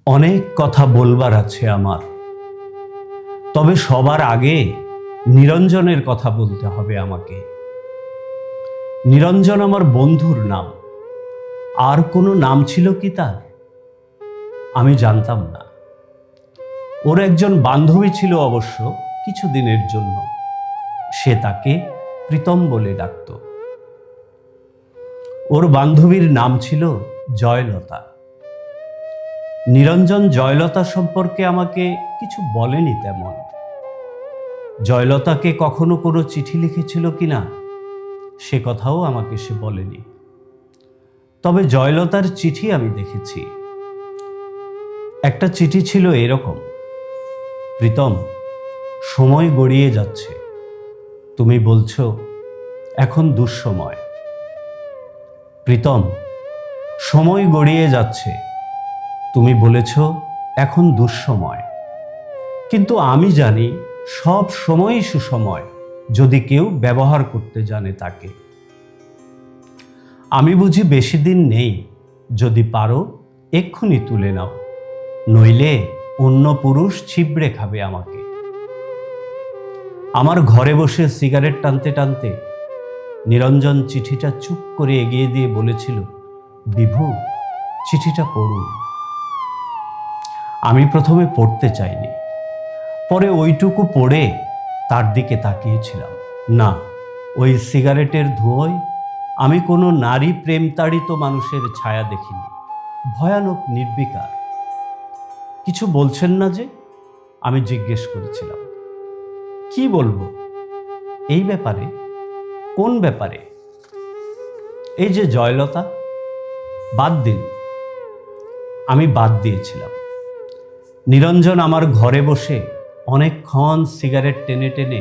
অনেক কথা বলবার আছে আমার, তবে সবার আগে নিরঞ্জনের কথা বলতে হবে আমাকে। নিরঞ্জন আমার বন্ধুর নাম। আর কোনো নাম ছিল কি তার? আমি জানতাম না। ওর একজন বান্ধবী ছিল অবশ্য, কিছুদিনের জন্য। সে তাকে প্রীতম বলে ডাকত। ওর বান্ধবীর নাম ছিল জয়লতা। নিরঞ্জন জয়লতা সম্পর্কে আমাকে কিছু বলেনি তেমন। জয়লতাকে কখনো কোনো চিঠি লিখেছিল কিনা সে কথাও আমাকে সে বলেনি। তবে জয়লতার চিঠি আমি দেখেছি। একটা চিঠি ছিল এরকম: প্রীতম, সময় গড়িয়ে যাচ্ছে, তুমি বলছো এখন দুঃসময়। প্রীতম, সময় গড়িয়ে যাচ্ছে, তুমি বলেছ এখন দুঃসময়। কিন্তু আমি জানি সব সময়ই সুসময়, যদি কেউ ব্যবহার করতে জানে তাকে। আমি বুঝি বেশি দিন নেই, যদি পারো এক্ষুনি তুলে নাও, নইলে অন্য পুরুষ ছিবড়ে খাবে আমাকে। আমার ঘরে বসে সিগারেট টানতে টানতে নিরঞ্জন চিঠিটা চুপ করে এগিয়ে দিয়ে বলেছিল, বিভু, চিঠিটা পড়ুন। আমি প্রথমে পড়তে চাইনি, পরে ওইটুকু পড়ে তার দিকে তাকিয়েছিলাম। না, ওই সিগারেটের ধোঁয়ায় আমি কোনো নারী প্রেমতাড়িত মানুষের ছায়া দেখিনি। ভয়ানক নির্বিকার। কিছু বলছেন না যে? আমি জিজ্ঞেস করেছিলাম। কি বলবো? এই ব্যাপারে? কোন ব্যাপারে? এই যে জয়লতা। বাদ দিন। আমি বাদ দিয়েছিলাম। নিরঞ্জন আমার ঘরে বসে অনেকক্ষণ সিগারেট টেনে টেনে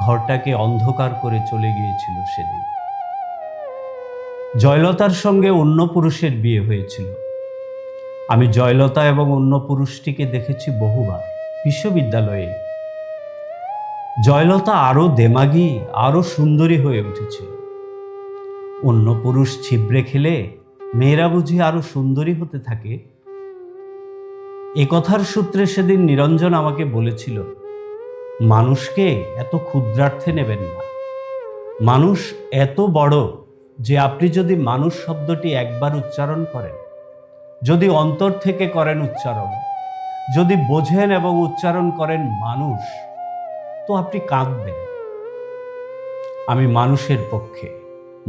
ঘরটাকে অন্ধকার করে চলে গিয়েছিল সেদিন। জয়লতার সঙ্গে অন্য পুরুষের বিয়ে হয়েছিল। আমি জয়লতা এবং অন্য পুরুষটিকে দেখেছি বহুবার বিশ্ববিদ্যালয়ে। জয়লতা আরো দেমাগী, আরো সুন্দরী হয়ে উঠেছিল। অন্য পুরুষ ছিবড়ে খেলে মেয়েরা বুঝি আরো সুন্দরী হতে থাকে। এ কথার সূত্রে সেদিন নিরঞ্জন আমাকে বলেছিল, মানুষকে এত ক্ষুদ্রার্থে নেবেন না। মানুষ এত বড় যে আপনি যদি মানুষ শব্দটি একবার উচ্চারণ করেন, যদি অন্তর থেকে করেন উচ্চারণ, যদি বোঝেন এবং উচ্চারণ করেন মানুষ, তো আপনি কাঁদবেন। আমি মানুষের পক্ষে,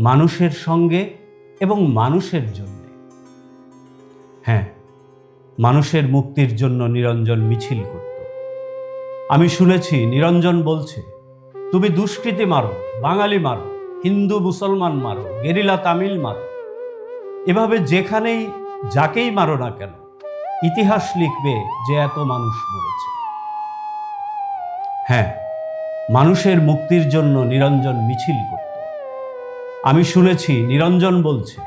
মানুষের সঙ্গে এবং মানুষের জন্য। হ্যাঁ, মানুষের মুক্তির জন্য নিরঞ্জন মিছিল করত। আমি শুনেছি নিরঞ্জন বলছে, তুমি দুষ্কৃতী মারো, বাঙালি মারো, হিন্দু মুসলমান মারো, গেরিলা তামিল মারো, এভাবে যেখানেই যাকেই মারো না কেন, ইতিহাস লিখবে যে এত মানুষ মরেছে। হ্যাঁ, মানুষের মুক্তির জন্য নিরঞ্জন মিছিল করত। আমি শুনেছি নিরঞ্জন বলছে,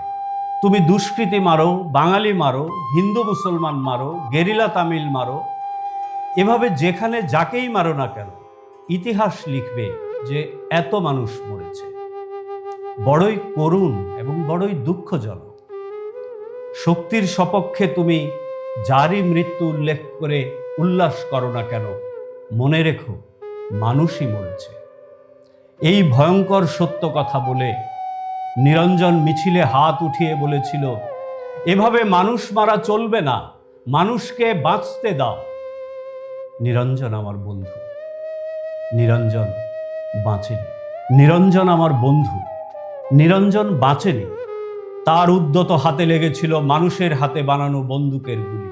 তুমি দুষ্কৃতী মারো, বাঙালি মারো, হিন্দু মুসলমান মারো, গেরিলা তামিল মারো, এভাবে যেখানে যাকেই মারো না কেন, ইতিহাস লিখবে যে এত মানুষ মরেছে। বড়ই করুণ এবং বড়ই দুঃখজনক। শক্তির সপক্ষে তুমি যারই মৃত্যু উল্লেখ করে উল্লাস করো না কেন, মনে রেখো মানুষই মরেছে। এই ভয়ঙ্কর সত্য কথা বলে নিরঞ্জন মিছিলে হাত উঠিয়ে বলেছিল, এভাবে মানুষ মারা চলবে না, মানুষকে বাঁচতে দাও। নিরঞ্জন আমার বন্ধু। নিরঞ্জন বাঁচেনি। নিরঞ্জন আমার বন্ধু। নিরঞ্জন বাঁচেনি। তার উদ্যত হাতে লেগেছিল মানুষের হাতে বানানো বন্দুকের গুলি।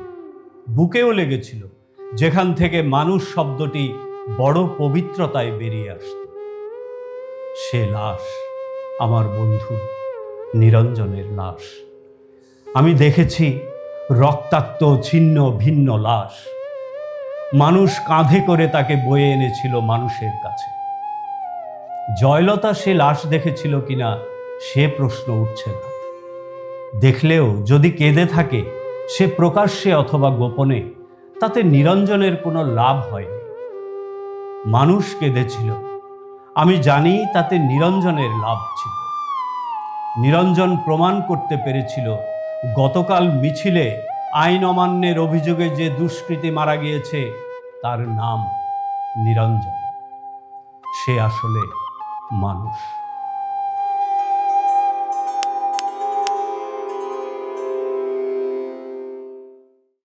বুকেও লেগেছিল, যেখান থেকে মানুষ শব্দটি বড় পবিত্রতায় বেরিয়ে আসত। সে লাশ, আমার বন্ধু নিরঞ্জনের লাশ। আমি দেখেছি রক্তাক্ত ছিন্ন ভিন্ন লাশ। মানুষ কাঁধে করে তাকে বয়ে এনেছিল মানুষের কাছে। জয়লতা সে লাশ দেখেছিল কিনা সে প্রশ্ন উঠছে না। দেখলেও যদি কেঁদে থাকে, সে প্রকাশ্যে অথবা গোপনে, তাতে নিরঞ্জনের কোনো লাভ হয়নি। মানুষ কেঁদেছিল, আমি জানি তাতে নিরঞ্জনের লাভ ছিল। নিরঞ্জন প্রমাণ করতে পেরেছিল গতকাল মিছিলে আইন অমান্যের অভিযোগে যে দুষ্কৃতী মারা গিয়েছে তার নাম নিরঞ্জন। সে আসলে মানুষ।